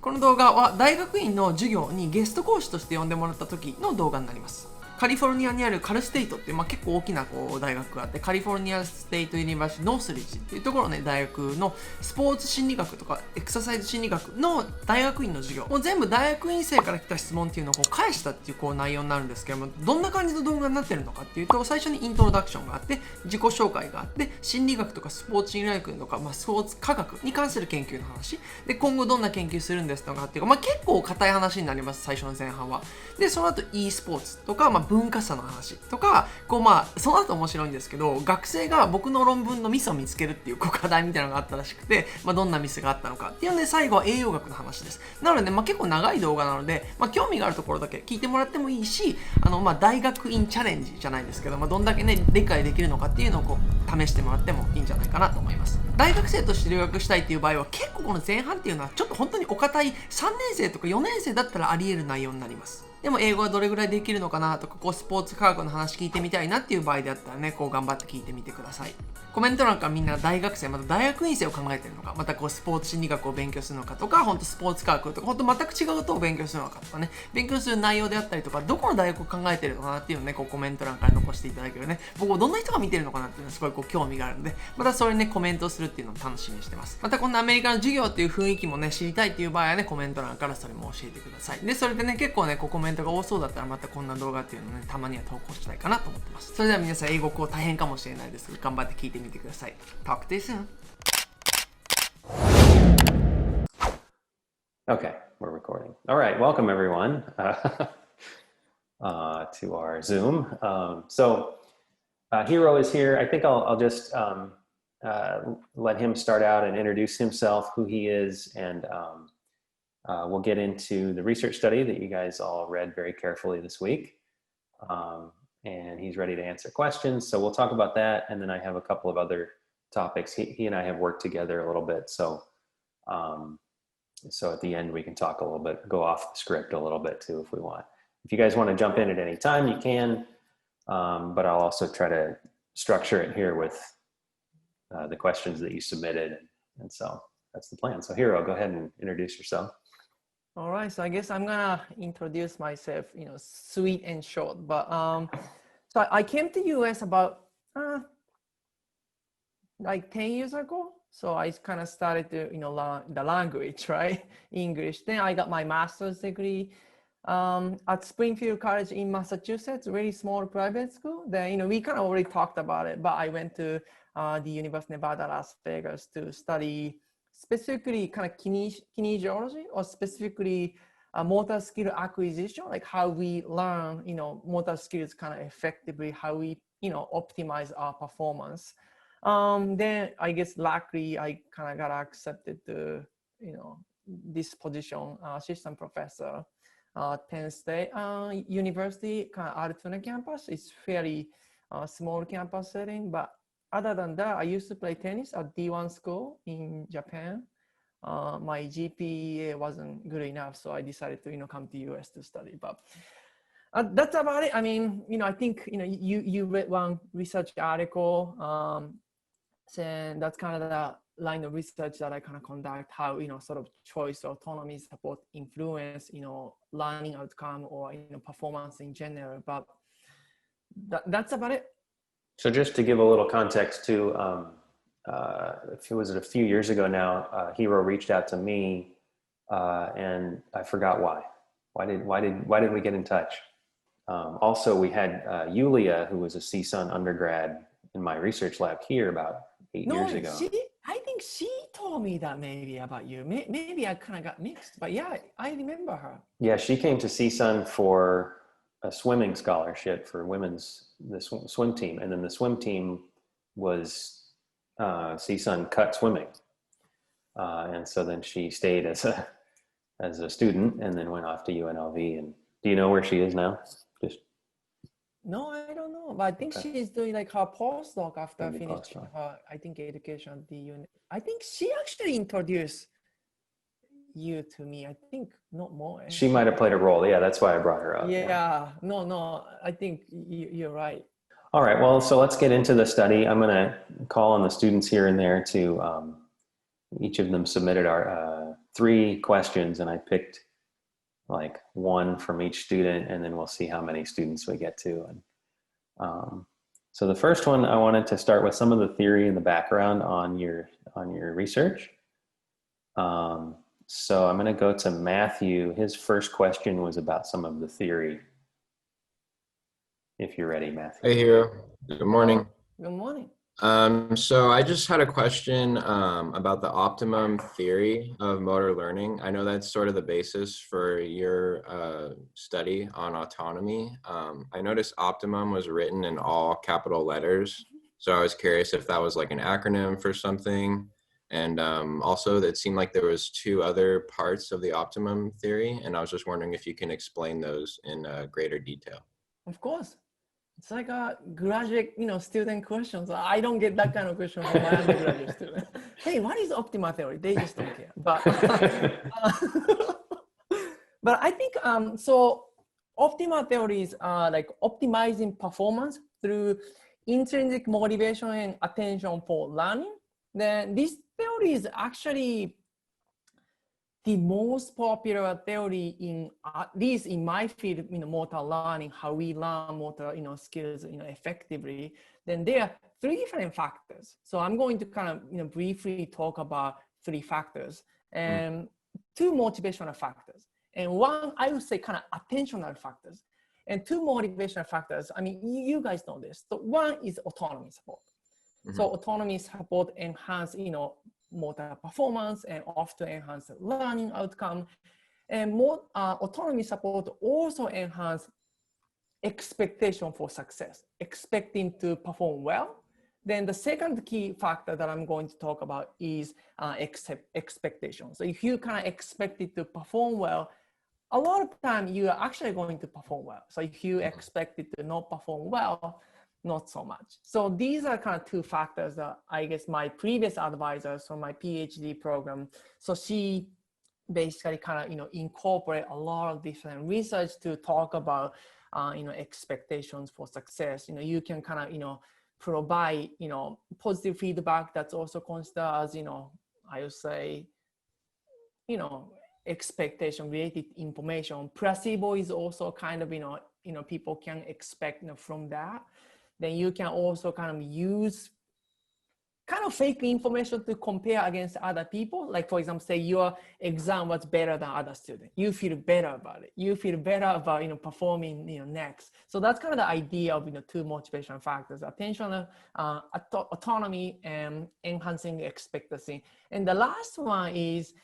この動画は大学院の授業にゲスト講師として呼んでもらった時の動画になります。カリフォルニアにあるカルステイトっていう、結構大きな大学があって、カリフォルニアステイトユニバーシティノースリッジっていうところの、大学のスポーツ心理学とかエクササイズ心理学の大学院の授業、もう全部大学院生から来た質問っていうのを返したっていう内容になるんですけども、どんな感じの動画になってるのかっていうと、最初にイントロダクションがあって、自己紹介があって、心理学とかスポーツ心理学とか、スポーツ科学に関する研究の話で、今後どんな研究するんですとかっていうか、結構硬い話になります、最初の前半は。で、その後 e スポーツとか、文化差の話とか、その後面白いんですけど、学生が僕の論文のミスを見つけるっていう課題みたいなのがあったらしくて、どんなミスがあったのかっていうので、最後は栄養学の話です。なので、結構長い動画なので、興味があるところだけ聞いてもらってもいいし、大学院チャレンジじゃないですけど、どんだけね、理解できるのかっていうのを試してもらってもいいんじゃないかなと思います。大学生として留学したいっていう場合は、結構この前半っていうのは、ちょっと本当にお堅い3年生とか4年生だったらあり得る内容になります。でも英語はどれぐらいできるのかなとか、スポーツ科学の話聞いてみたいなっていう場合であったらね、頑張って聞いてみてください。コメント欄からみんな大学生、また大学院生を考えてるのか、またスポーツ心理学を勉強するのかとか、本当スポーツ科学とか、本当全く違うことを勉強するのかとかね、勉強する内容であったりとか、どこの大学を考えてるのかなっていうのをね、コメント欄から残していただけるね、僕どんな人が見てるのかなっていうのはすごい興味があるので、またそれにね、コメントをするっていうのを楽しみにしてます。またこんなアメリカの授業っていう雰囲気もね、知りたいっていう場合はね、コメント欄からそれも教えてください。で、それでね、結構ね、コメントが多そうだったら、またこんな動画っていうのをね、たまには投稿したいかなと思ってます。それでは皆さん、英語大変かもしれないですが、頑張って聞いてみてください。Talk to you soon. Okay, we're recording. All right, welcome everyone to our Zoom. Hiro is here. I think I'll just let him start out and introduce himself, who he is, and we'll get into the research study that you guys all read very carefully this week. And he's ready to answer questions. So we'll talk about that. And then I have a couple of other topics. He and I have worked together a little bit. So at the end, we can talk a little bit, go off the script a little bit too, if we want. If you guys want to jump in at any time, you can. But I'll also try to structure it here with the questions that you submitted. And so that's the plan. So Hiro, go ahead and introduce yourself. All right, so I guess I'm gonna introduce myself, sweet and short. But so I came to US about like 10 years ago. So I kind of started to, learn the language, right? English. Then I got my master's degree at Springfield College in Massachusetts, really small private school. Then, we kind of already talked about it, but I went to the University of Nevada, Las Vegas to study specifically kind of kinesiology or specifically motor skill acquisition, like how we learn, motor skills kind of effectively, how we, optimize our performance. Then I guess luckily I kind of got accepted to, this position, assistant professor at Penn State University, kind of Altoona campus. It's fairly small campus setting, but other than that, I used to play tennis at D1 school in Japan. My GPA wasn't good enough, so I decided to, come to US to study. But that's about it. I mean, I think, you read one research article, and that's kind of the line of research that I kind of conduct, how, sort of choice or autonomy support influence, learning outcome or, performance in general. But that's about it. So just to give a little context too, if it was a few years ago now, Hiro reached out to me, and I forgot why. Why did we get in touch? Also, we had Yulia, who was a CSUN undergrad in my research lab here about 8 years ago. I think she told me that maybe about you. Maybe I kind of got mixed, but yeah, I remember her. Yeah, she came to CSUN for a swimming scholarship for the swim team, and then the swim team was CSUN cut swimming, and so then she stayed as a student, and then went off to UNLV. And do you know where she is now? No, I don't know, but I think she's doing like her postdoc after finishing her, I think, education at the uni. I think she actually introduced you to me. I think not more. She might have played a role. Yeah, that's why I brought her up. Yeah. No, I think you're right. All right, well, so let's get into the study. I'm going to call on the students here and there to, each of them submitted 3 questions, and I picked like one from each student, and then we'll see how many students we get to. And so the first one, I wanted to start with some of the theory and the background on your research. So I'm going to go to Matthew. His first question was about some of the theory. If you're ready, Matthew. Hey, Hiro. Good morning. Good morning. So I just had a question about the optimum theory of motor learning. I know that's sort of the basis for your study on autonomy. I noticed Optimum was written in all capital letters. So I was curious if that was like an acronym for something. And also it seemed like there was 2 other parts of the optimum theory. And I was just wondering if you can explain those in greater detail. Of course. It's like a graduate, student questions. I don't get that kind of question from my undergraduate student. Hey, what is Optima theory? They just don't care. But but I think so. Optima theories are like optimizing performance through intrinsic motivation and attention for learning. Then this theory is actually the most popular theory in, at least in my field, motor learning, how we learn motor, skills, effectively. Then there are 3 different factors. So I'm going to kind of, briefly talk about 3 factors and 2 motivational factors. And 1, I would say kind of attentional factors. And 2 motivational factors, I mean, you guys know this. So 1 is autonomy support. So autonomy support enhance, motor performance and often enhance learning outcome. And more autonomy support also enhance expectation for success, expecting to perform well. Then the second key factor that I'm going to talk about is expectation. So if you kind of expect it to perform well, a lot of time you are actually going to perform well. So if you expect it to not perform well, not so much. So these are kind of 2 factors that I guess my previous advisors from my PhD program, so she basically kind of, incorporate a lot of different research to talk about, expectations for success. You can kind of, provide, positive feedback that's also considered as, I would say, expectation related information. Placebo is also kind of, people can expect, from that. Then you can also kind of use kind of fake information to compare against other people. Like, for example, say your exam was better than other students. You feel better about it. You feel better about, performing, next. So that's kind of the idea of, 2 motivation factors: attention, autonomy, and enhancing expectancy. And the last one is,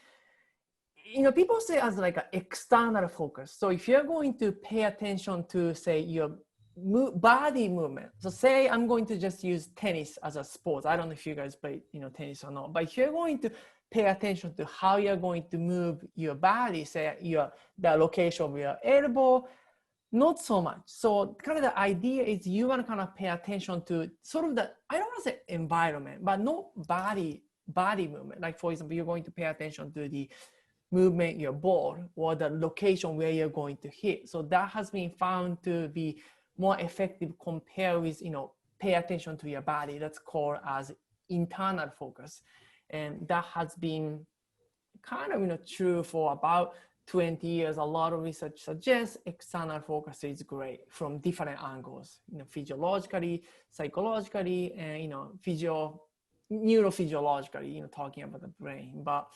people say as like an external focus. So if you're going to pay attention to, say, your body movement. So say I'm going to just use tennis as a sport. I don't know if you guys play, tennis or not, but if you're going to pay attention to how you're going to move your body, say the location of your elbow, not so much. So kind of the idea is you want to kind of pay attention to sort of I don't want to say environment, but no body movement. Like, for example, you're going to pay attention to the movement your ball or the location where you're going to hit. So that has been found to be more effective compared with, pay attention to your body. That's called as internal focus. And that has been kind of, true for about 20 years. A lot of research suggests external focus is great from different angles, physiologically, psychologically, and, neurophysiologically, talking about the brain. But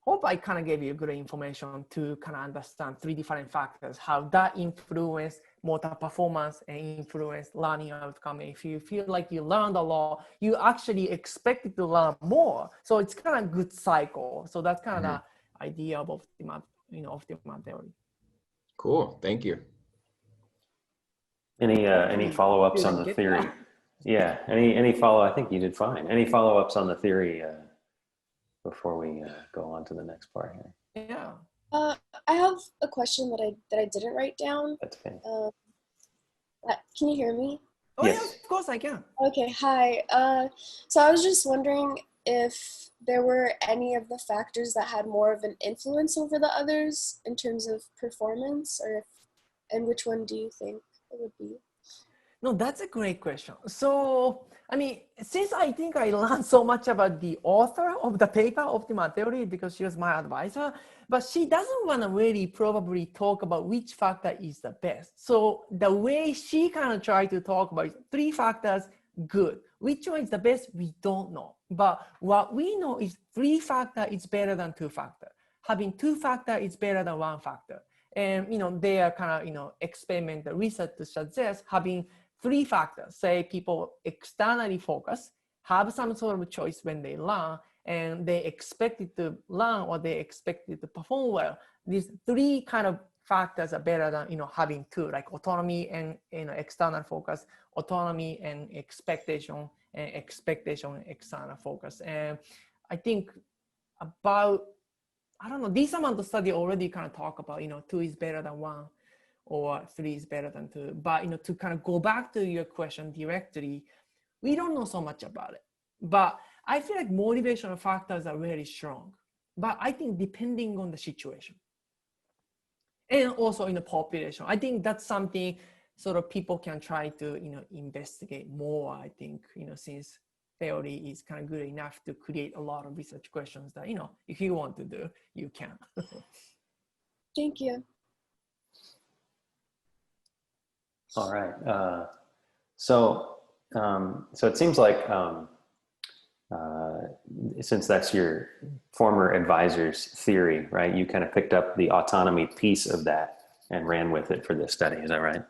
hope I kind of gave you good information to kind of understand 3 different factors, how that influence motor performance and influence learning outcome. If you feel like you learned a lot, you actually expected to learn more. So it's kind of a good cycle. So that's kind of the idea of Optima, Optima theory. Cool. Thank you. Any follow-ups on the theory? That? Yeah. Any follow? I think you did fine. Any follow-ups on the theory before we go on to the next part here? Yeah. I have a question that I didn't write down. That's okay. Can you hear me? Oh, yes. Yeah, of course I can. Okay, hi. So I was just wondering if there were any of the factors that had more of an influence over the others in terms of performance, and which one do you think it would be? No, that's a great question. So I mean, since I think I learned so much about the author of the paper, Optima theory, because she was my advisor, but she doesn't want to really probably talk about which factor is the best. So the way she kind of tried to talk about is 3 factors, good. Which one is the best? We don't know. But what we know is 3 factor is better than 2 factor. Having 2 factor is better than 1 factor. And, they are kind of, experimental research to suggest having 3 factors, say people externally focus, have some sort of choice when they learn, and they expect it to learn or they expect it to perform well. These 3 kind of factors are better than, having 2, like autonomy and, external focus, autonomy and expectation external focus. And I think about, I don't know, this amount of study already kind of talk about, 2 is better than 1. Or 3 is better than 2. But to kind of go back to your question directly, we don't know so much about it. But I feel like motivational factors are very strong. But I think depending on the situation and also in the population, I think that's something sort of people can try to investigate more. I think since theory is kind of good enough to create a lot of research questions that if you want to do, you can. Thank you. All right. So it seems like since that's your former advisor's theory, right? You kind of picked up the autonomy piece of that and ran with it for this study. Is that right?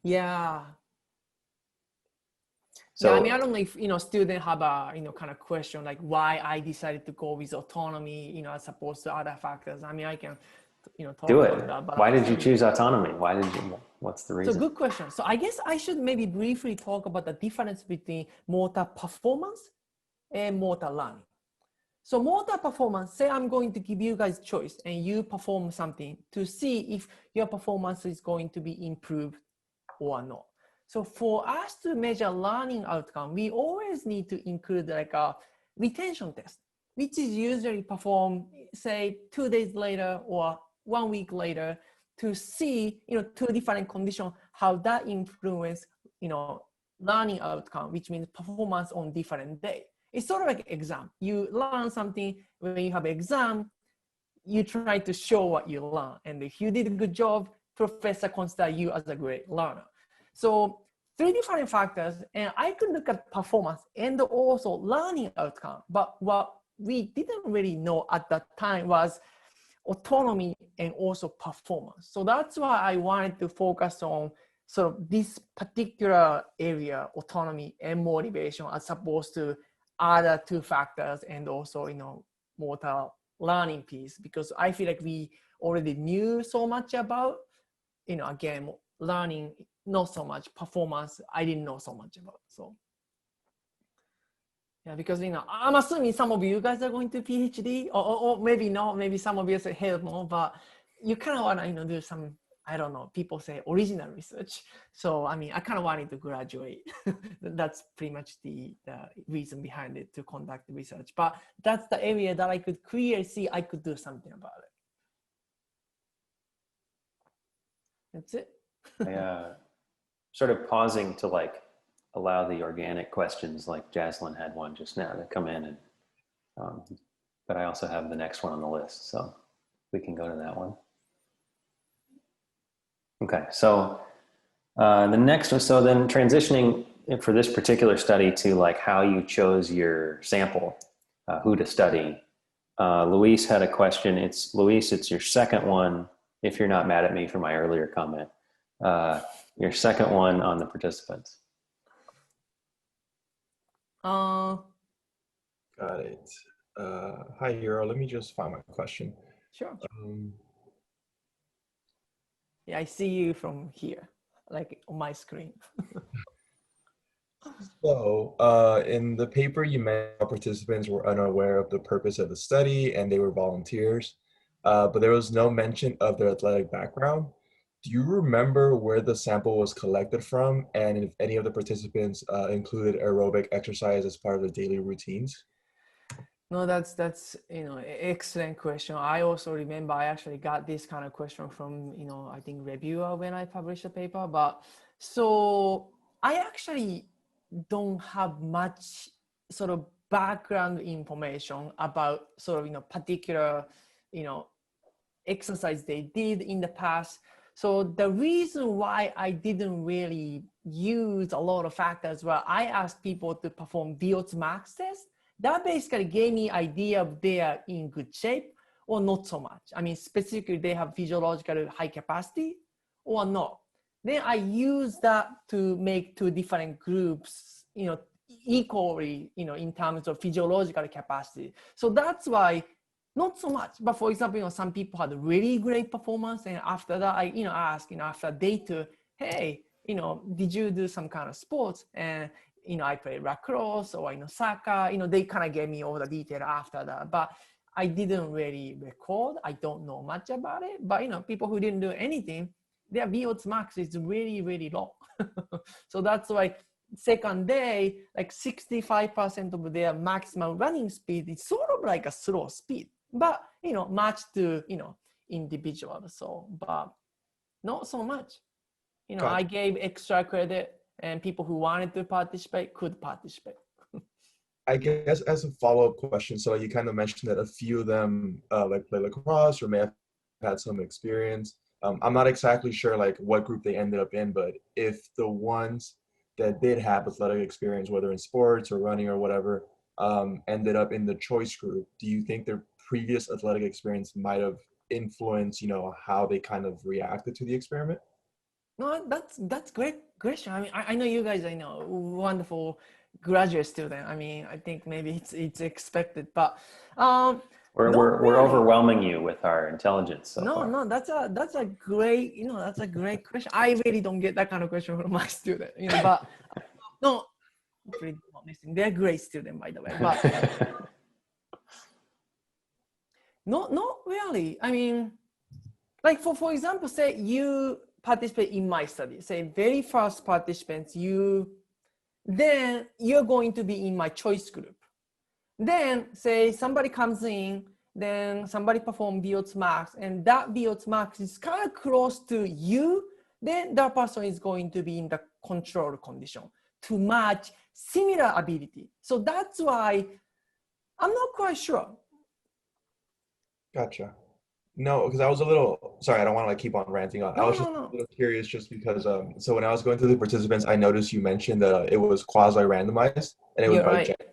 Yeah. So, yeah, I mean, I don't know if students have a kind of question like why I decided to go with autonomy, as opposed to other factors. I mean, I can talk do about it. that. But Why did you choose autonomy? What's the reason? So good question. So I guess I should maybe briefly talk about the difference between motor performance and motor learning. So motor performance, say I'm going to give you guys choice and you perform something to see if your performance is going to be improved or not. So for us to measure learning outcome, we always need to include like a retention test, which is usually performed, say 2 days later or 1 week later to see, 2 different conditions, how that influence, learning outcome, which means performance on different day. It's sort of like exam. You learn something, when you have exam, you try to show what you learn. And if you did a good job, professor consider you as a great learner. So 3 different factors, and I could look at performance and also learning outcome. But what we didn't really know at that time was autonomy and also performance. So that's why I wanted to focus on sort of this particular area, autonomy and motivation, as opposed to other 2 factors and also, motor learning piece, because I feel like we already knew so much about, again, learning, not so much performance. I didn't know so much about. So yeah, because I'm assuming some of you guys are going to PhD, or maybe not. Maybe some of you say hell no, but you kind of want to do some, I don't know. People say original research. So I mean, I kind of wanted to graduate. That's pretty much the reason behind it, to conduct research. But that's the area that I could clearly see I could do something about it. That's it. Sort of pausing to allow the organic questions, like Jaslyn had one just now, to come in, and but I also have the next one on the list, so we can go to that one. Okay, so the next one, so then transitioning for this particular study to how you chose your sample, who to study. Luis had a question. Luis, it's your second one, if you're not mad at me for my earlier comment. Your second one on the participants. Got it. Hi, Euro. Let me just find my question. Sure. Yeah, I see you from here, like on my screen. So, in the paper, you mentioned participants were unaware of the purpose of the study and they were volunteers, but there was no mention of their athletic background. Do you remember where the sample was collected from, and if any of the participants included aerobic exercise as part of the daily routines? No, that's excellent question. I also remember I actually got this kind of question from I think reviewer when I published the paper. But so I actually don't have much sort of background information about sort of, particular, exercise they did in the past. So the reason why I didn't really use a lot of factors where I asked people to perform VO2 max test, that basically gave me idea of they are in good shape or not so much. I mean, specifically they have physiological high capacity or not. Then I use that to make two different groups, equally, in terms of physiological capacity. So that's why not so much. But for example, some people had really great performance, and after that, I, ask, after day two, hey, did you do some kind of sports? And I played lacrosse or soccer. They kind of gave me all the detail after that. But I didn't really record. I don't know much about it. But people who didn't do anything, their VO2 max is really, really low. So that's why second day, like 65% of their maximum running speed is sort of like a slow speed, but matched to individual. So, but not so much. I gave extra credit, and people who wanted to participate could participate. I guess as a follow-up question, so you kind of mentioned that a few of them like play lacrosse or may have had some experience. I'm not exactly sure like what group they ended up in, but if the ones that did have athletic experience, whether in sports or running or whatever, ended up in the choice group, do you think their previous athletic experience might have influenced, how they kind of reacted to the experiment? No, that's great question. I mean, I know you guys, wonderful graduate student. I mean, I think maybe it's expected, but we're really. overwhelming you with our intelligence so far. No, that's a great, that's a great question. I really don't get that kind of question from my student, but no, hopefully not listening. They're great student, by the way, but not really. I mean, like for example, say you participate in my study, say very first participants, then you're going to be in my choice group. Then say somebody comes in, then somebody perform VO2 max, and that VO2 max is kind of close to you, then that person is going to be in the control condition to match similar ability. So that's why I'm not quite sure. Gotcha. No, because I was a little, sorry, I don't want to keep on ranting on. I was just a little curious just because, so when I was going through the participants, I noticed you mentioned that it was quasi-randomized and it was by gender.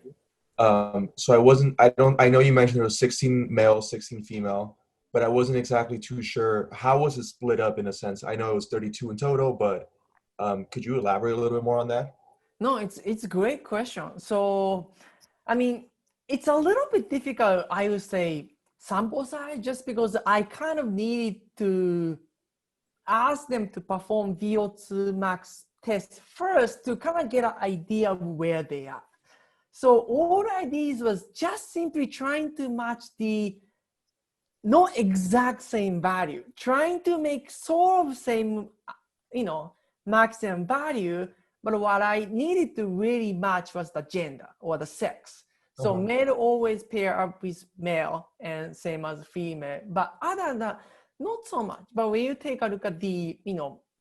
So I know you mentioned there was 16 male, 16 female, but I wasn't exactly too sure. How was it split up in a sense? I know it was 32 in total, but could you elaborate a little bit more on that? No, it's a great question. So, I mean, it's a little bit difficult, I would say, sample size, just because I kind of needed to ask them to perform VO2 max test first to kind of get an idea of where they are. So all I did was just simply trying to match the not exact same value, trying to make sort of same, maximum value, but what I needed to really match was the gender or the sex. So male always pair up with male and same as female, but other than that, not so much. But when you take a look at the,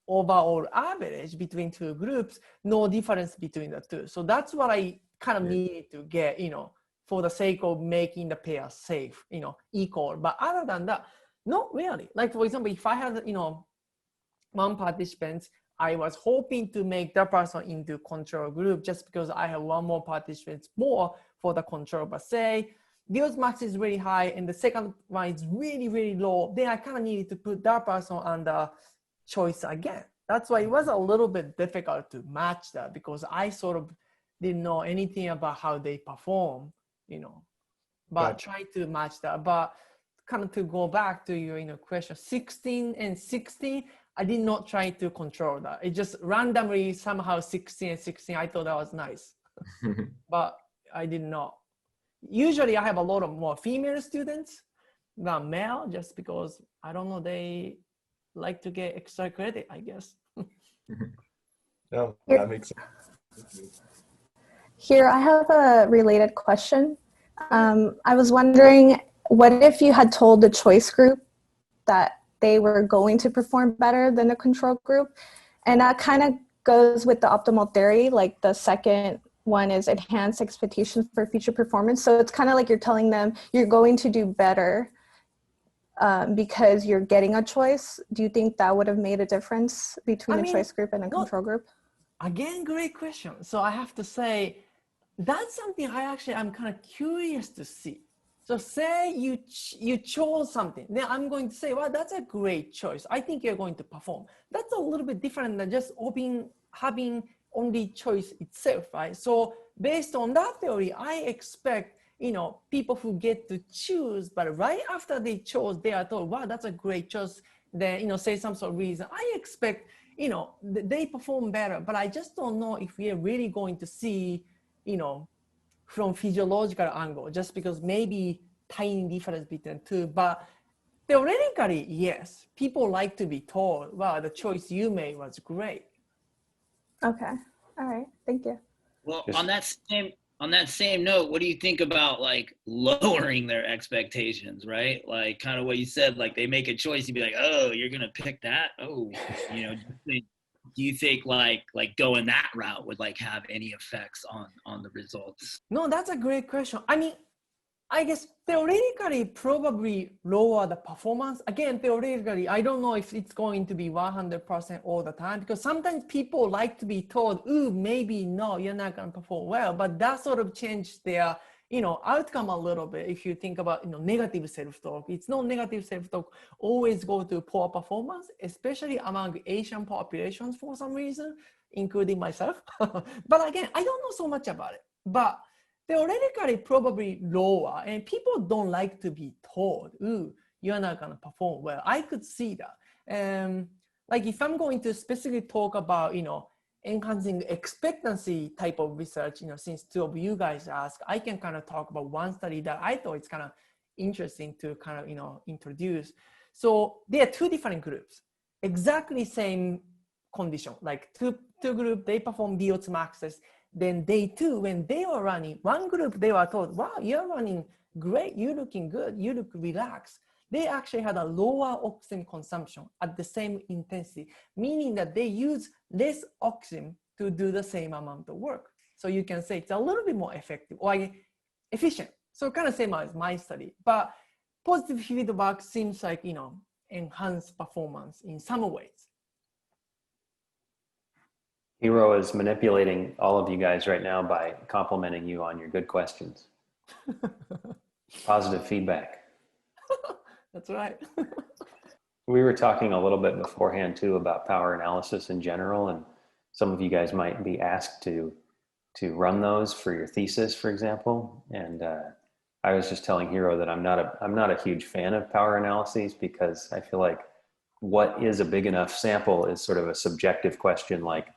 overall average between two groups, no difference between the two. So that's what I kind of needed to get, for the sake of making the pair safe, equal. But other than that, not really. Like for example, if I had, one participant, I was hoping to make that person into control group just because I have one more participant more for the control. But say VO2 max is really high and the second one is really, really low, then I kind of needed to put that person under choice again. That's why it was a little bit difficult to match that because I sort of didn't know anything about how they perform, but try to match that. But kind of to go back to your question, 16 and 16, I did not try to control that. It just randomly somehow 16 and 16. I thought that was nice, but I did not. Usually I have a lot of more female students than male just because, I don't know, they like to get extra credit, I guess. No, that makes sense. Here, I have a related question. I was wondering, what if you had told the choice group that they were going to perform better than the control group? And that kind of goes with the optimal theory. Like the second one is enhance expectations for future performance. So it's kind of like you're telling them you're going to do better because you're getting a choice. Do you think that would have made a difference between a choice group and a control group? Again, great question. So I have to say, that's something I'm kind of curious to see. So say you chose something, then I'm going to say, well, that's a great choice. I think you're going to perform. That's a little bit different than just having only choice itself, right? So based on that theory, I expect, people who get to choose, but right after they chose, they are told, wow, that's a great choice. Then, say some sort of reason. I expect, they perform better, but I just don't know if we are really going to see, from physiological angle, just because maybe tiny difference between two. But theoretically, yes, people like to be told, wow, the choice you made was great. Okay. All right. Thank you. Well, on that same note, what do you think about like lowering their expectations, right? Like kind of what you said, like they make a choice, you'd be like, oh, you're gonna pick that? Oh, do you think like going that route would like have any effects on the results? No, that's a great question. I guess theoretically probably lower the performance. Again, theoretically, I don't know if it's going to be 100% all the time, because sometimes people like to be told, ooh, maybe no, you're not going to perform well, but that sort of changed their, outcome a little bit. If you think about, negative self-talk, it's not negative self-talk always go to poor performance, especially among Asian populations for some reason, including myself. But again, I don't know so much about it, but theoretically probably lower, and people don't like to be told, ooh, you're not going to perform well. I could see that. Like if I'm going to specifically talk about, enhancing expectancy type of research, since two of you guys asked, I can kind of talk about one study that I thought it's kind of interesting to kind of, introduce. So there are two different groups, exactly same condition, like two groups, they perform VO2 maxes. Then day two, when they were running, one group, they were told, wow, you're running great, you're looking good, you look relaxed. They actually had a lower oxygen consumption at the same intensity, meaning that they use less oxygen to do the same amount of work. So you can say it's a little bit more effective or efficient. So kind of same as my study, but positive feedback seems like, enhance performance in some ways. Hiro is manipulating all of you guys right now by complimenting you on your good questions. Positive feedback. That's right. We were talking a little bit beforehand too about power analysis in general, and some of you guys might be asked to run those for your thesis, for example. And I was just telling Hiro that I'm not a huge fan of power analyses, because I feel like what is a big enough sample is sort of a subjective question, like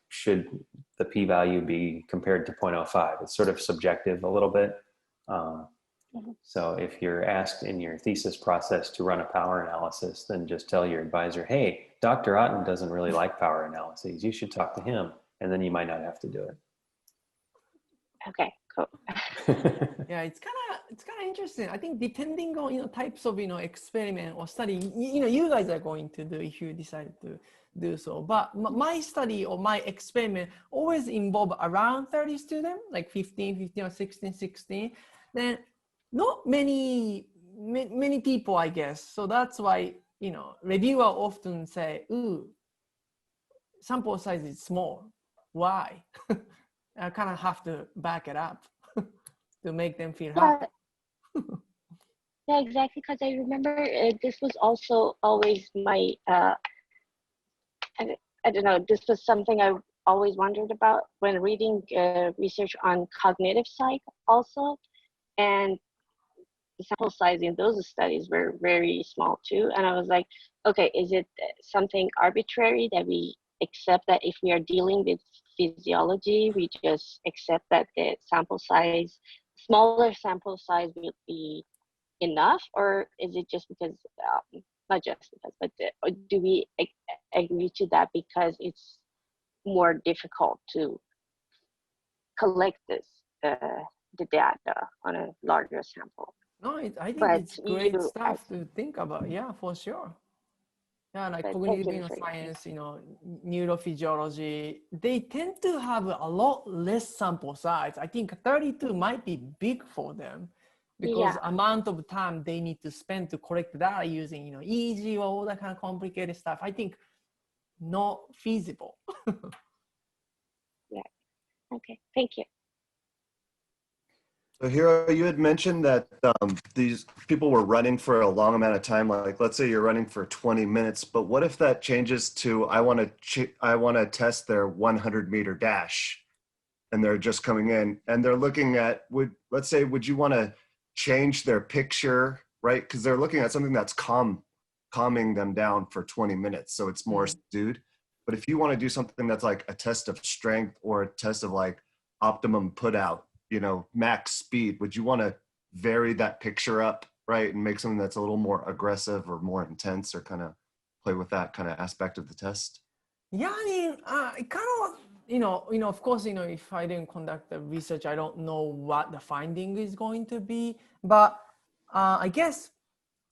should the p-value be compared to 0.05? It's sort of subjective a little bit. So if you're asked in your thesis process to run a power analysis, then just tell your advisor, hey, Dr. Otten doesn't really like power analyses. You should talk to him, and then you might not have to do it. Okay, cool. Yeah, it's kind of interesting. I think depending on types of experiment or study, you guys are going to do if you decide to do so. But my study or my experiment always involve around 30 students, like 15 or 16. Then not many people, I guess. So that's why reviewer often say, "Ooh, sample size is small. Why?" I kind of have to back it up to make them feel happy. Yeah, exactly. Because I remember this was also always my, I don't know, this was something I always wondered about when reading research on cognitive psych also. And the sample size in those studies were very small too. And I was like, okay, is it something arbitrary that we accept that if we are dealing with physiology, we just accept that the smaller sample size will be enough? Or is it just because, not just because, but do we agree to that because it's more difficult to collect the data on a larger sample? No, I think But it's great stuff to think about. Yeah, for sure. Yeah, like But cognitive thank you for your science, neurophysiology, they tend to have a lot less sample size. I think 32 might be big for them because Yeah. amount of time they need to spend to collect data using, EEG or all that kind of complicated stuff. I think not feasible. Okay, thank you. So Hiro, you had mentioned that these people were running for a long amount of time. Like, let's say you're running for 20 minutes, but what if that changes to I want to test their 100-meter dash, and they're just coming in and they're looking at would you want to change their picture, right? Because they're looking at something that's calming them down for 20 minutes, so it's more subdued. But if you want to do something that's like a test of strength or a test of like optimum put out, max speed, would you want to vary that picture up, right, and make something that's a little more aggressive or more intense, or kind of play with that kind of aspect of the test? Yeah, I mean, it kind of, of course, if I didn't conduct the research, I don't know what the finding is going to be. But I guess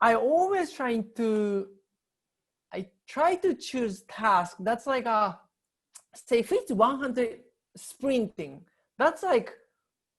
I try to choose task that's like say if it's 100 sprinting, that's like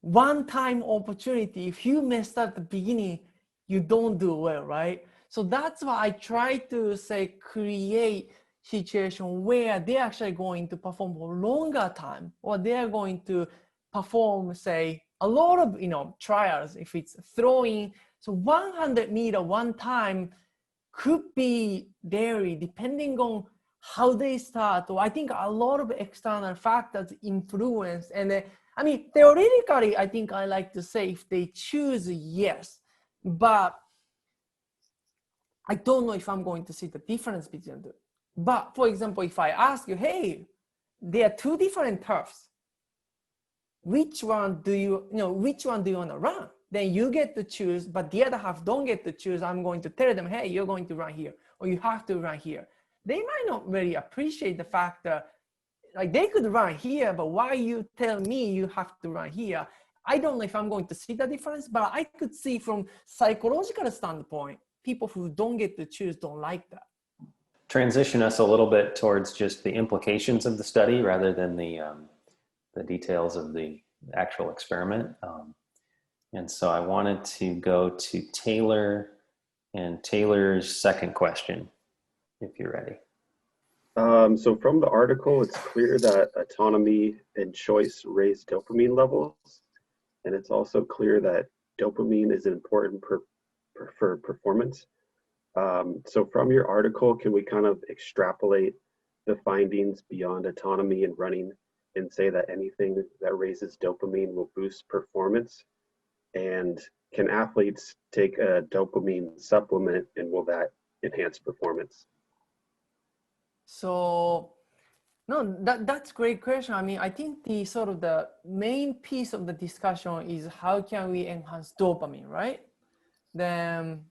one-time opportunity. If you messed up at the beginning, you don't do well, right? So that's why I try to say create situation where they're actually going to perform for longer time, or they're going to perform, say, a lot of trials. If it's throwing, so 100-meter one time could be vary depending on how they start. Or I think a lot of external factors influence. And I mean, theoretically, I think I like to say if they choose, yes, but I don't know if I'm going to see the difference between them. But for example, if I ask you, hey, there are two different turfs, which one do you want to run? Then you get to choose, but the other half don't get to choose. I'm going to tell them, hey, you're going to run here, or you have to run here. They might not really appreciate the fact that like they could run here, but why you tell me you have to run here? I don't know if I'm going to see the difference, but I could see from psychological standpoint, people who don't get to choose don't like that. Transition us a little bit towards just the implications of the study rather than the details of the actual experiment. And so I wanted to go to Taylor and Taylor's second question, if you're ready. So from the article, it's clear that autonomy and choice raise dopamine levels. And it's also clear that dopamine is important for performance. So from your article, can we kind of extrapolate the findings beyond autonomy and running and say that anything that raises dopamine will boost performance? And can athletes take a dopamine supplement, and will that enhance performance? So, no, that's a great question. I mean, I think the sort of the main piece of the discussion is how can we enhance dopamine, right? Then,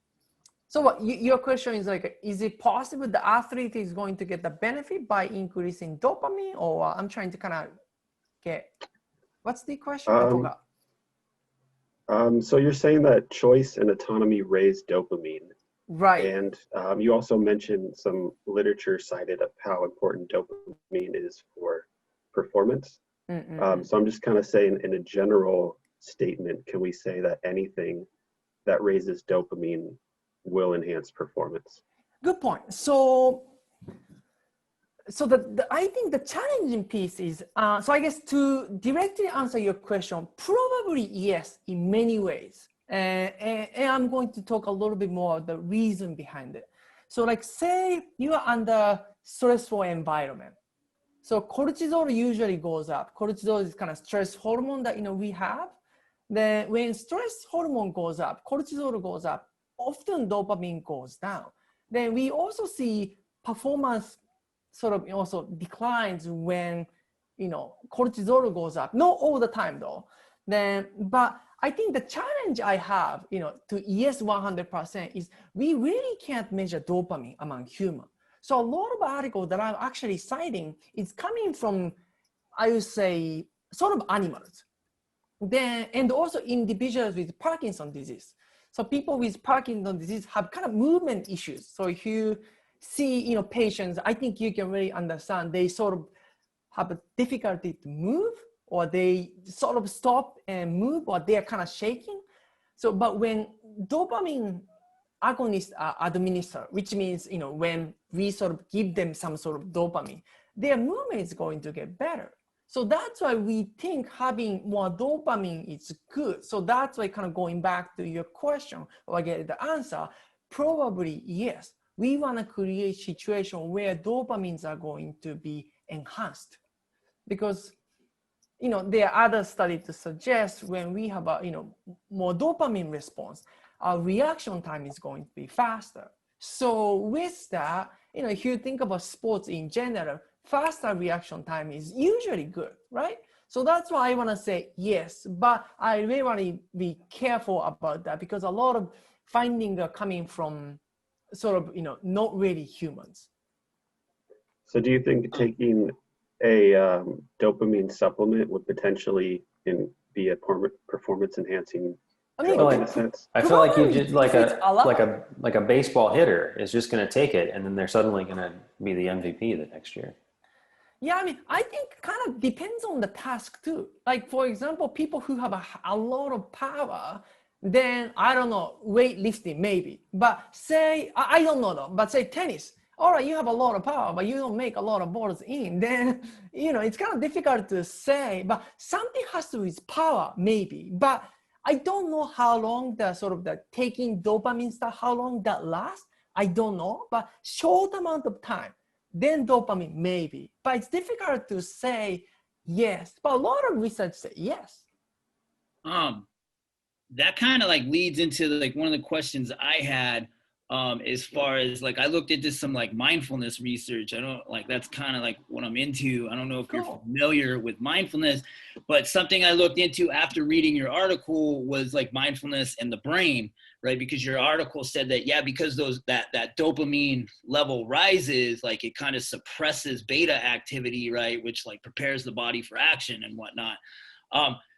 so what your question is like, is it possible the athlete is going to get the benefit by increasing dopamine, or I'm trying to kind of get, what's the question? I forgot. So you're saying that choice and autonomy raise dopamine. Right. And you also mentioned some literature cited of how important dopamine is for performance. So I'm just kind of saying in a general statement, can we say that anything that raises dopamine will enhance performance? Good point. So I think the challenging piece is, so I guess to directly answer your question, probably yes, in many ways. And I'm going to talk a little bit more about the reason behind it. So like say you are under stressful environment. So cortisol usually goes up. Cortisol is kind of stress hormone that we have. Then when stress hormone goes up, cortisol goes up, often dopamine goes down. Then we also see performance sort of also declines when cortisol goes up. Not all the time though. But I think the challenge I have, to yes 100% is we really can't measure dopamine among humans. So a lot of articles that I'm actually citing is coming from, I would say, sort of animals. And also individuals with Parkinson's disease. So people with Parkinson's disease have kind of movement issues. So if you see, patients, I think you can really understand they sort of have a difficulty to move, or they sort of stop and move, or they're kind of shaking. So, but when dopamine agonists are administered, which means, when we sort of give them some sort of dopamine, their movement is going to get better. So that's why we think having more dopamine is good. So that's why, kind of going back to your question, or I get the answer, probably yes. We want to create a situation where dopamines are going to be enhanced, because there are other studies to suggest when we have a more dopamine response, our reaction time is going to be faster. So with that, if you think about sports in general, faster reaction time is usually good, right? So that's why I want to say yes, but I really want to be careful about that, because a lot of findings are coming from sort of not really humans. So do you think taking a dopamine supplement would potentially be a performance enhancing drug in a sense? I feel like you just like a baseball hitter is just going to take it, and then they're suddenly going to be the MVP the next year. Yeah, I think kind of depends on the task too. Like, for example, people who have a lot of power, then I don't know, weightlifting maybe. But say, I don't know though, but say tennis. All right, you have a lot of power, but you don't make a lot of balls in. Then, it's kind of difficult to say, but something has to do with power maybe. But I don't know how long the taking dopamine stuff, how long that lasts. I don't know, but short amount of time. Then dopamine maybe, but it's difficult to say yes. But a lot of research say yes. That kind of leads into one of the questions I had, as far as I looked into some mindfulness research. I don't that's kind of what I'm into. I don't know if you're familiar with mindfulness, but something I looked into after reading your article was mindfulness and the brain, right? Because your article said that, yeah, because that dopamine level rises, it kind of suppresses beta activity, right? Which prepares the body for action and whatnot.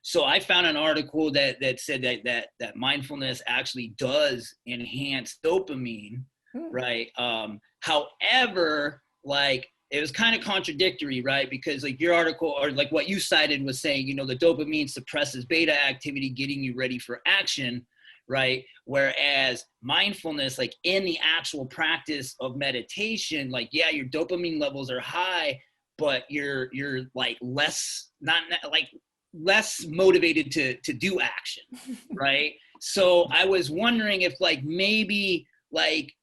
So I found an article that said that mindfulness actually does enhance dopamine, right? However, it was kind of contradictory, right? Because your article, or what you cited, was saying, the dopamine suppresses beta activity, getting you ready for action, right? Whereas mindfulness, in the actual practice of meditation, yeah, your dopamine levels are high, but you're less motivated to do action, right? So I was wondering if maybe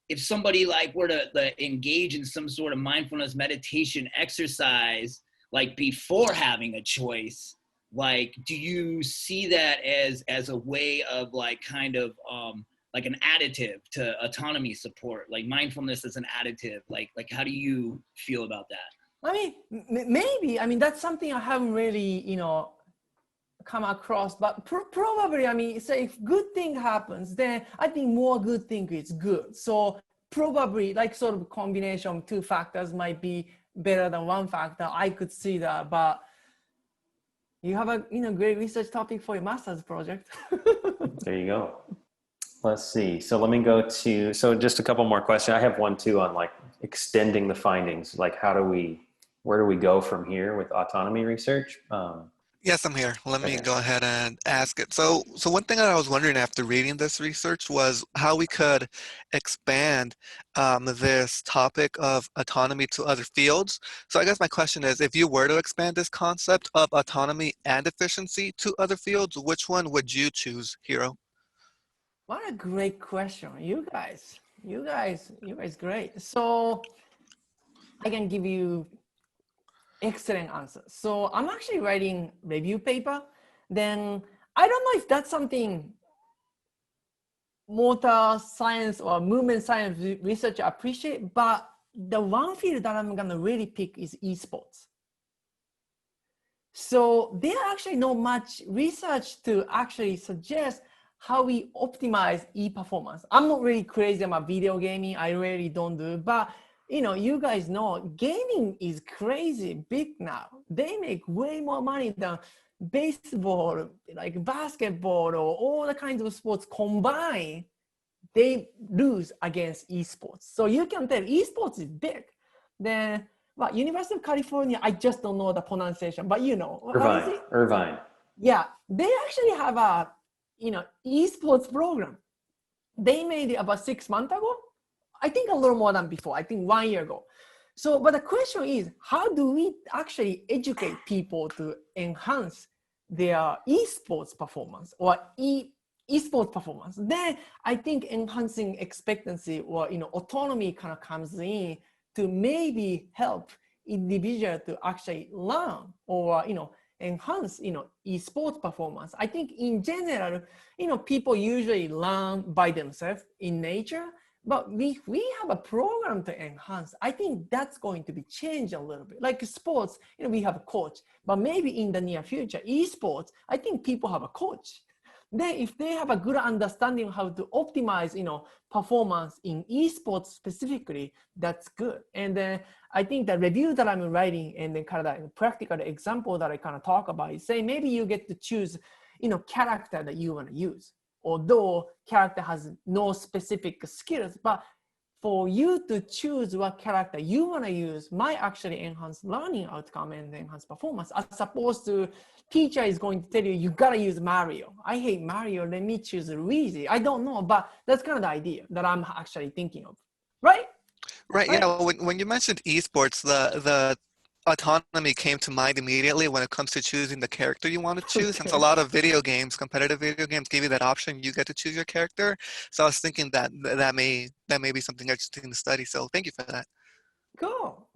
if somebody were to engage in some sort of mindfulness meditation exercise before having a choice, do you see that as a way of kind of an additive to autonomy support, mindfulness as an additive? How do you feel about that? Maybe. That's something I haven't really come across, but probably, say if good thing happens, then I think more good thing is good. So probably sort of combination of two factors might be better than one factor. I could see that, but you have a great research topic for your master's project. There you go. Let's see. So let me go to, just a couple more questions. I have one too on extending the findings. Where do we go from here with autonomy research? Yes, I'm here. Let me go ahead and ask it. So one thing that I was wondering after reading this research was how we could expand this topic of autonomy to other fields. So I guess my question is, if you were to expand this concept of autonomy and efficiency to other fields, which one would you choose, Hiro? What a great question. You guys great. So I can give you excellent answer. So I'm actually writing review paper. Then I don't know if that's something motor science or movement science researcher appreciate, but the one field that I'm gonna really pick is esports. So there actually not much research to actually suggest how we optimize e-performance. I'm not really crazy about video gaming. I really don't do, but you guys know gaming is crazy big now. They make way more money than baseball, basketball, or all the kinds of sports combined they lose against esports. So you can tell esports is big. Then, well, University of California, I just don't know the pronunciation, but you know. Irvine. Yeah, they actually have a, esports program. They made it about 6 months ago. I think a little more than before. I think 1 year ago. So, but the question is, how do we actually educate people to enhance their esports performance or esports performance? Then I think enhancing expectancy or autonomy kind of comes in to maybe help individual to actually learn or enhance esports performance. I think in general, people usually learn by themselves in nature. But if we have a program to enhance, I think that's going to be changed a little bit. Like sports, we have a coach, but maybe in the near future, esports, I think people have a coach. Then if they have a good understanding of how to optimize, performance in esports specifically, that's good. And then I think the review that I'm writing and then kind of the practical example that I kind of talk about is say, maybe you get to choose, character that you want to use. Although character has no specific skills, but for you to choose what character you want to use might actually enhance learning outcome and enhance performance, as opposed to teacher is going to tell you, you got to use Mario. I hate Mario, let me choose Luigi. I don't know, but that's kind of the idea that I'm actually thinking of, right? Right. Yeah. When you mentioned esports, the autonomy came to mind immediately when it comes to choosing the character you want to choose. Since a lot of video games, competitive video games, give you that option, you get to choose your character. So I was thinking that may be something interesting to study. So thank you for that. Cool.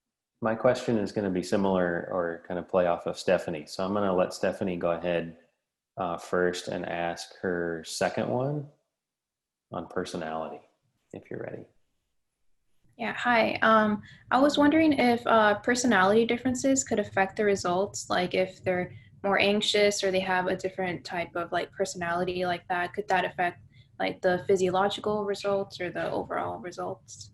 My question is going to be similar or kind of play off of Stephanie. So I'm going to let Stephanie go ahead first and ask her second one on personality, if you're ready. Yeah, hi. I was wondering if personality differences could affect the results, like if they're more anxious or they have a different type of like personality like that, could that affect like the physiological results or the overall results?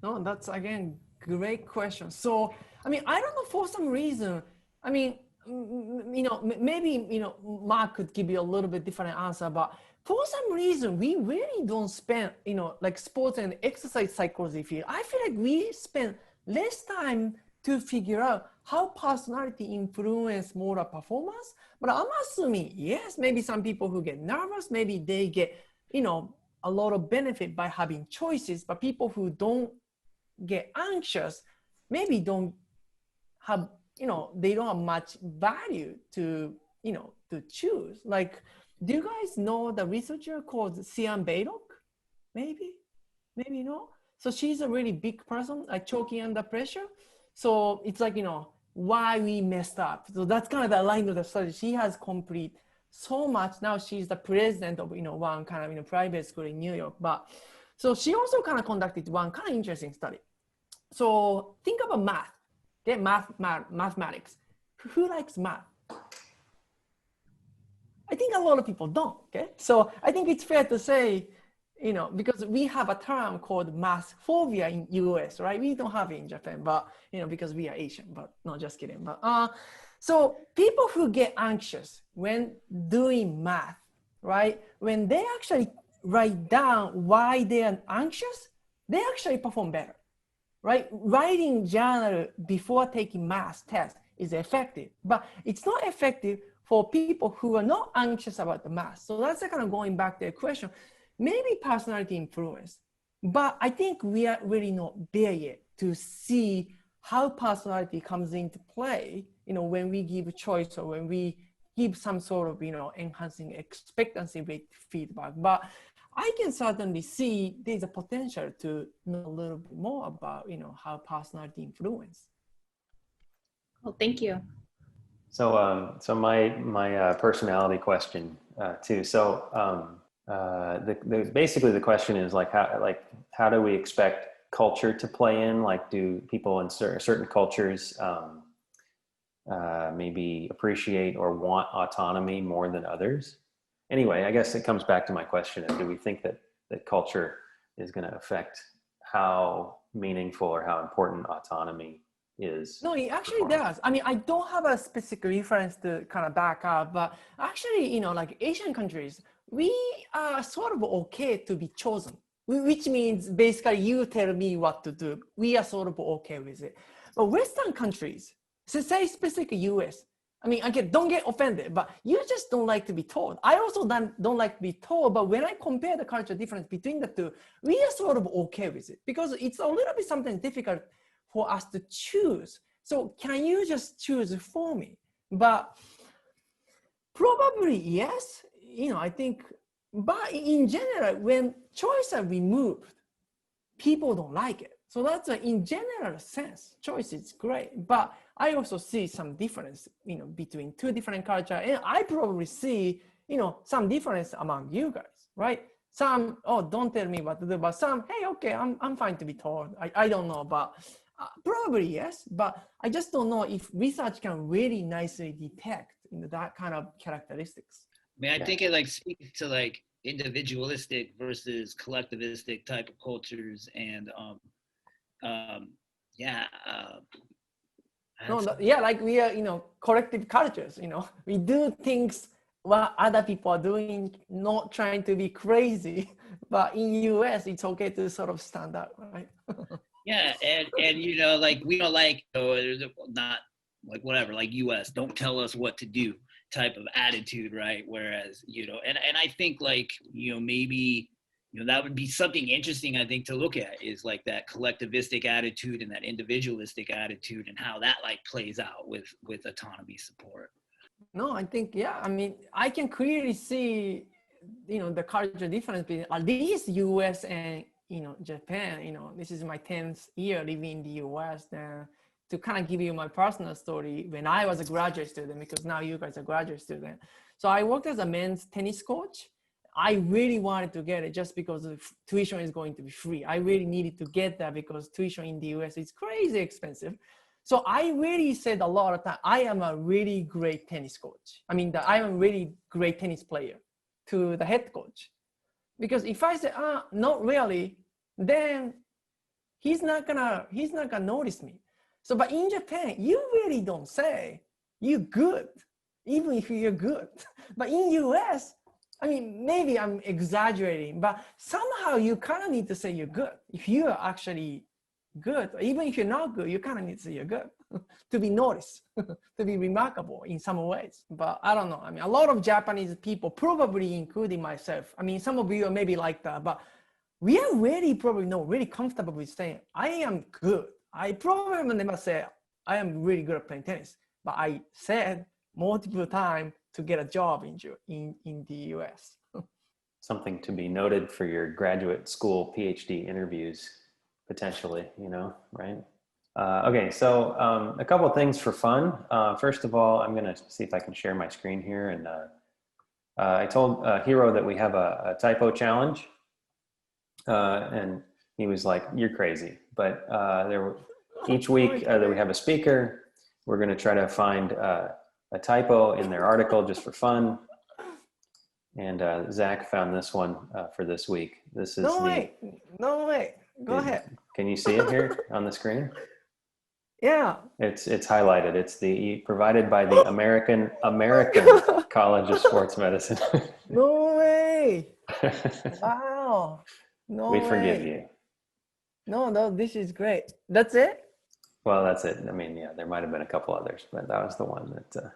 No, that's again, great question. So, I mean, I don't know, for some reason, I mean, maybe, Mark could give you a little bit different answer, but for some reason, we really don't spend, like sports and exercise psychology field. I feel like we spend less time to figure out how personality influence motor performance. But I'm assuming, yes, maybe some people who get nervous, maybe they get, a lot of benefit by having choices, but people who don't get anxious, maybe don't have, they don't have much value to, to choose. Like, do you guys know the researcher called Sian Beidok? Maybe no. So she's a really big person, like choking under pressure. So it's like, why we messed up. So that's kind of the line of the study. She has complete so much. Now she's the president of, one kind of, private school in New York. But so she also kind of conducted one kind of interesting study. So think about math, okay? Mathematics. Who likes math? I think a lot of people don't, okay? So I think it's fair to say, because we have a term called math phobia in US, right? We don't have it in Japan, but, because we are Asian, but no, just kidding. But so people who get anxious when doing math, right? When they actually write down why they are anxious, they actually perform better, right? Writing journal before taking math test is effective, but it's not effective for people who are not anxious about the math. So that's kind of going back to the question, maybe personality influence, but I think we are really not there yet to see how personality comes into play, when we give choice or when we give some sort of, enhancing expectancy rate feedback. But I can certainly see there's a potential to know a little bit more about, how personality influence. Well, thank you. So, my personality question too. So, basically the question is how do we expect culture to play in? Like, do people in certain cultures maybe appreciate or want autonomy more than others? Anyway, I guess it comes back to my question of, do we think that culture is going to affect how meaningful or how important autonomy is? No, it actually does. I mean, I don't have a specific reference to kind of back up, but actually, like Asian countries, we are sort of okay to be chosen, which means basically you tell me what to do. We are sort of okay with it. But Western countries, say specifically US, I mean, again, don't get offended, but you just don't like to be told. I also don't like to be told, but when I compare the cultural difference between the two, we are sort of okay with it because it's a little bit sometimes difficult for us to choose. So can you just choose for me? But probably yes, I think, but in general, when choices are removed, people don't like it. So that's in general sense, choice is great. But I also see some difference, between two different cultures. And I probably see, some difference among you guys, right? Some, oh, don't tell me what to do, but some, hey, okay, I'm fine to be told. I don't know, but probably yes. But I just don't know if research can really nicely detect that kind of characteristics. I mean, I think it speaks to individualistic versus collectivistic type of cultures, and we are, collective cultures. We do things what other people are doing, not trying to be crazy. But in US, it's okay to sort of stand up, right? Yeah, and we don't not whatever, US, don't tell us what to do type of attitude, right? Whereas, and I think maybe, that would be something interesting, I think, to look at is that collectivistic attitude and that individualistic attitude and how that plays out with autonomy support. No, I think, yeah, I mean, I can clearly see, the cultural difference between at least US and, Japan. This is my 10th year living in the US. Then to kind of give you my personal story, when I was a graduate student, because now you guys are graduate student. So I worked as a men's tennis coach. I really wanted to get it just because the tuition is going to be free. I really needed to get that because tuition in the US is crazy expensive. So I really said a lot of time, I am a really great tennis coach. I mean, I am a really great tennis player to the head coach. Because if I say, not really, then he's not gonna notice me. So, but in Japan, you really don't say you're good, even if you're good. But in US, I mean, maybe I'm exaggerating, but somehow you kind of need to say you're good. If you are actually good, even if you're not good, you kind of need to say you're good to be noticed, to be remarkable in some ways. But I don't know. I mean, a lot of Japanese people, probably including myself, I mean, some of you are maybe like that, but we are really really comfortable with saying, I am good. I probably never say, I am really good at playing tennis, but I said multiple times to get a job in the US. Something to be noted for your graduate school PhD interviews, potentially, right? Okay, so a couple of things for fun. First of all, I'm gonna see if I can share my screen here. And I told Hiro that we have a typo challenge. And he was like, you're crazy. But each week that we have a speaker, we're gonna try to find a typo in their article just for fun. And Zach found this one for this week. This is No way. Go ahead. Can you see it here on the screen? Yeah. It's highlighted. It's provided by the American College of Sports Medicine. No way. Wow. No way. We forgive you. No, this is great. That's it? Well, that's it. I mean, yeah, there might have been a couple others, but that was the one that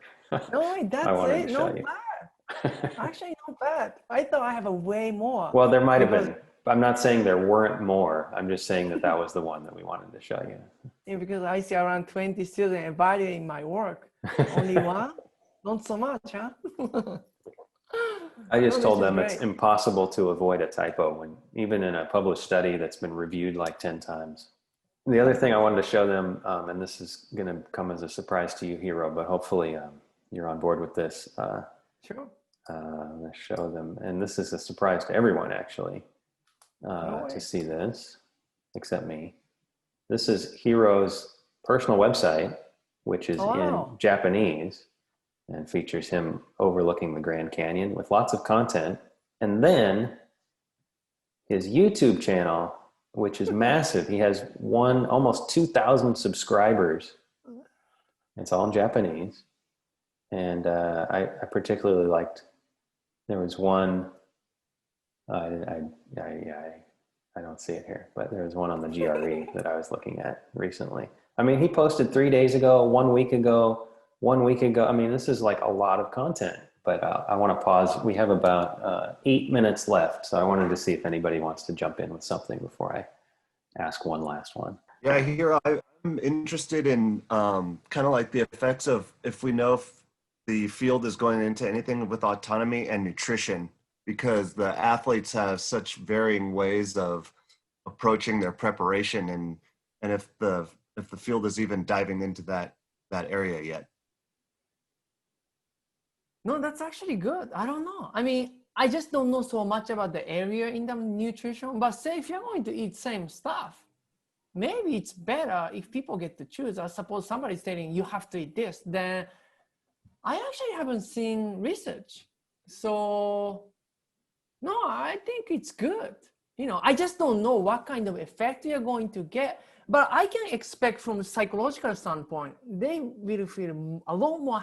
no way, that's I wanted it. to show Not you. bad. Actually, not bad. I thought I have a way more. Well, there might have been. I'm not saying there weren't more. I'm just saying that was the one that we wanted to show you. Yeah, because I see around 20 students evaluating my work. Only one? Not so much, huh? I just told them it's impossible to avoid a typo even in a published study that's been reviewed like 10 times. The other thing I wanted to show them, and this is going to come as a surprise to you, Hiro, but hopefully you're on board with this. Sure. I'm going to show them, and this is a surprise to everyone actually, to see this, except me. This is Hiro's personal website, which is in Japanese and features him overlooking the Grand Canyon with lots of content. And then his YouTube channel, which is massive. He has almost 2,000 subscribers. It's all in Japanese. And I particularly liked, there was one I don't see it here, but there was one on the GRE that I was looking at recently. I mean, he posted 3 days ago, 1 week ago, 1 week ago. I mean, this is like a lot of content, but I want to pause. We have about 8 minutes left. So I wanted to see if anybody wants to jump in with something before I ask one last one. Yeah, here I'm interested in kind of like the effects of if we know if the field is going into anything with autonomy and nutrition, because the athletes have such varying ways of approaching their preparation, and if the field is even diving into that area yet. No, that's actually good. I don't know. I mean, I just don't know so much about the area in the nutrition, but say if you're going to eat same stuff, maybe it's better if people get to choose. I suppose somebody's telling you have to eat this, then I actually haven't seen research. So no, I think it's good. You know, I just don't know what kind of effect you're going to get, but I can expect from a psychological standpoint, they will feel a lot more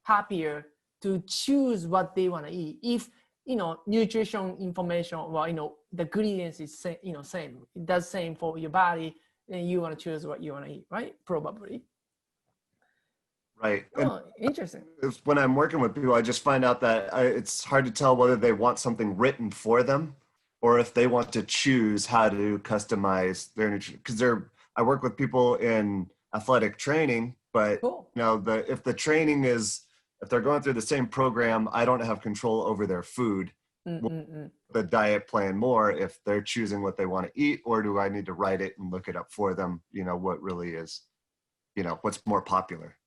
happier to choose what they want to eat. If, you know, nutrition information, well, you know, the ingredients is same, you know, same. It does same for your body, then you want to choose what you want to eat, right? Probably. Right. Oh, interesting. When I'm working with people, I just find out that it's hard to tell whether they want something written for them or if they want to choose how to customize their nutrition. Because I work with people in athletic training, but cool. You know, if the training is, if they're going through the same program, I don't have control over their food. The diet plan more if they're choosing what they want to eat, or do I need to write it and look it up for them? You know, what really is, you know, what's more popular.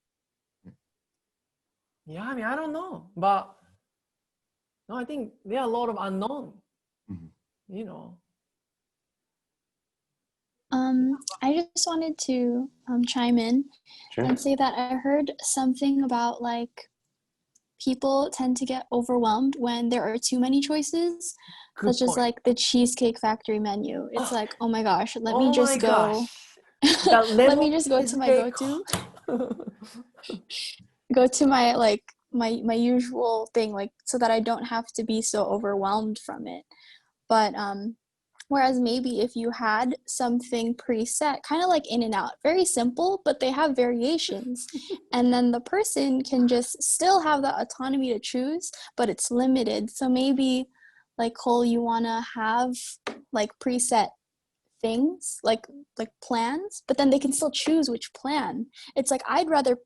Yeah, I mean, I don't know, but no, I think there are a lot of unknown, you know. I just wanted to chime in and say that I heard something about like people tend to get overwhelmed when there are too many choices, such as like the Cheesecake Factory menu. It's like, oh my gosh, let me just go. Let me just go to my go-to. Go to my like my usual thing, like so that I don't have to be so overwhelmed from it. But whereas maybe if you had something preset, kind of like In-N-Out, very simple, but they have variations. And then the person can just still have the autonomy to choose, but it's limited. So maybe like Cole, you want to have like preset things, like plans, but then they can still choose which plan. It's like, I'd rather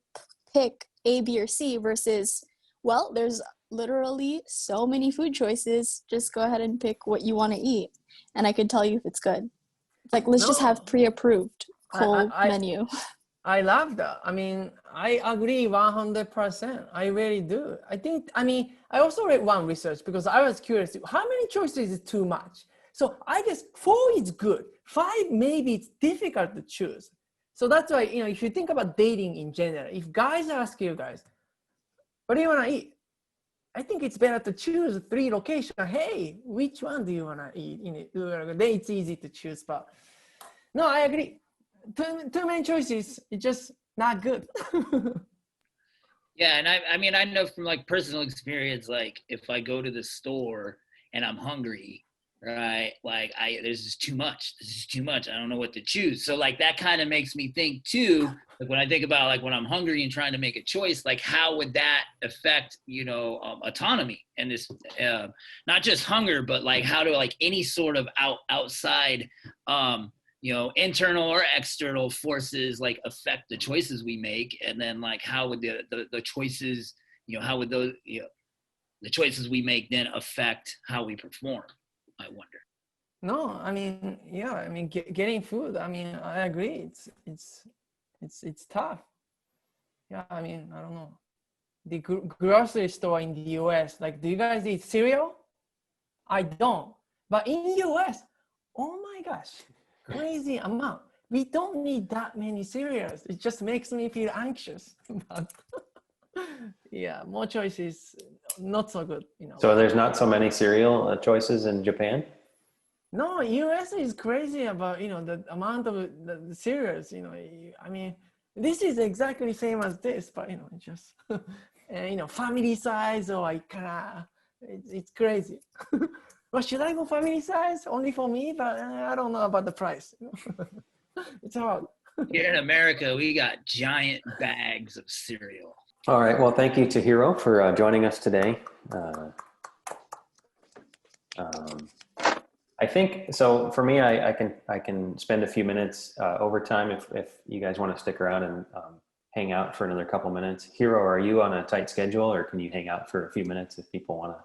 pick A, B, or C versus, well, there's literally so many food choices. Just go ahead and pick what you want to eat. And I could tell you if it's good. It's like, let's just have pre-approved Cole menu. I love that. I mean, I agree 100%. I really do. I also read one research because I was curious, how many choices is too much? So I guess 4 is good. 5, maybe it's difficult to choose. So that's why, you know, if you think about dating in general, if guys ask you guys, what do you want to eat? I think it's better to choose 3 locations. Hey, which one do you want to eat? You know, then it's easy to choose. But no, I agree. Too many choices, it's just not good. Yeah, and I mean, I know from like personal experience, like if I go to the store and I'm hungry, right? Like there's just too much. This is too much. I don't know what to choose. So like that kind of makes me think too, like when I think about like when I'm hungry and trying to make a choice, like how would that affect, you know, autonomy and this, not just hunger, but like how do like any sort of outside, you know, internal or external forces like affect the choices we make, and then like how would the choices, you know, how would those, you know, the choices we make then affect how we perform? I wonder. No, I mean, yeah, I mean, getting food. I mean, I agree. It's tough. Yeah, I mean, I don't know. The grocery store in the U.S. Like, do you guys eat cereal? I don't. But in U.S., oh my gosh, crazy amount. We don't need that many cereals. It just makes me feel anxious. But yeah, more choices, not so good, you know. So there's not so many cereal choices in Japan? No, US is crazy about, you know, the amount of the cereals, you know. I mean, this is exactly same as this, but, you know, just, you know, family size or like, it's crazy. well, should I go family size only for me? But I don't know about the price. It's hard. Here in America, we got giant bags of cereal. All right. Well, thank you to Hiro for joining us today. I think so. For me, I can spend a few minutes overtime if you guys want to stick around and hang out for another couple minutes. Hiro, are you on a tight schedule, or can you hang out for a few minutes if people want to